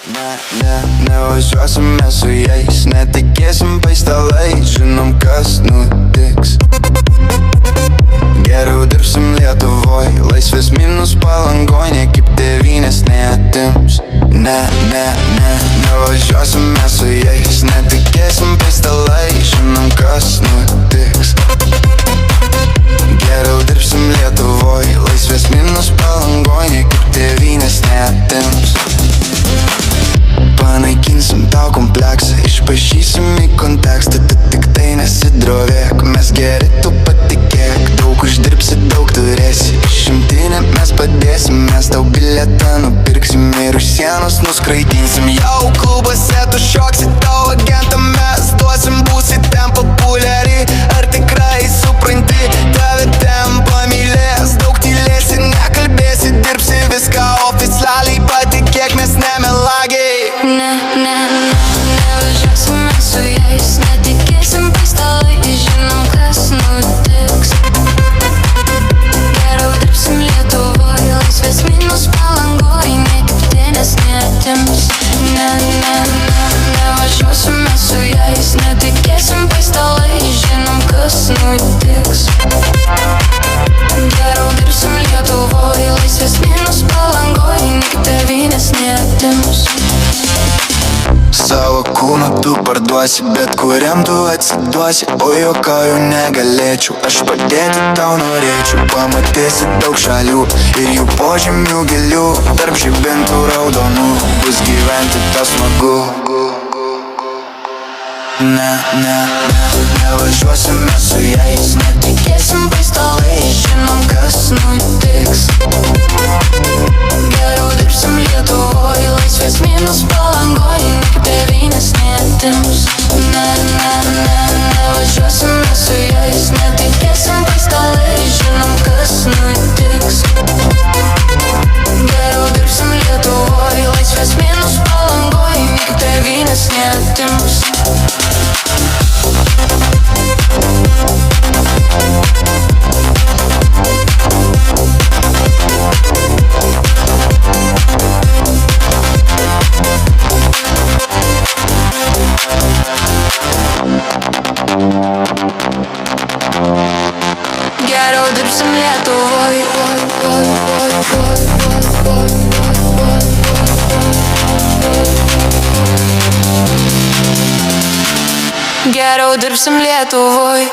Nevažiuosime su jais, netikėsim paistalais, žinom kas nutiks. Geriau dirbsim Lietuvoj, laisvės minus Palangoj, nei kaip tėvynės neatims. Nevažiuosime su jais, netikėsim paistalais, žinom kas nutiks. Geriau dirbsim Lietuvoj, laisvės minus Palangoj, nei kaip tėvynės neatims. Panaikinsim tau kompleksą, išpašysim į kontekstą, tu tik tai nesidrovėk, mes geri, tu patikėk. Daug uždirbsi, daug turėsi, išimtinė mes padėsim, mes tau bilietą nupirksim ir už sienos nuskraidinsim. Jau klubuose tu šoksi, tau agentą mes duosim, būsi ten populiari. Ar tikrai supranti, tave ten pamylės, daug tylėsi, nekalbėsi, dirbsi viską oficialiai, patikėk, mes nemelagiai. Nevažiuosime su jais, netikėsim paistalais, žinom kas nutiks. Geriau dirbsim Lietuvoj, laisvės minus Palangoj, nei kaip tėvynės neatims. Nevažiuosime su jais, netikėsim paistalais, žinom kas nutiks. Geriau dirbsim Lietuvoj, laisvės minus Palangoj, nei kaip tėvynės neatims. Savo kūną tu parduosi, bet kuriam tu atsiduosi. O juokauju negalėčiau, aš padėti tau norėčiau. Pamatysi daug šalių ir jų požemių gilių, tarp žibintų raudonų bus gyventi tas smagu. Nevažiuosime su jais, netikėsim paistalais, žinom kas nutiks. Geriau dirbsim Lietuvoj, laisvės minus Palangoj, nei kaip tėvynės neatims. Nevažiuosime su jais, netikėsim paistalais, žinom kas nutiks. Geriau dirbsim Lietuvoj, laisvės minus Palangoj, nei kaip tėvynės neatims. Geriau dirbsim Lietuvoj, geriau dirbsim Lietuvoj.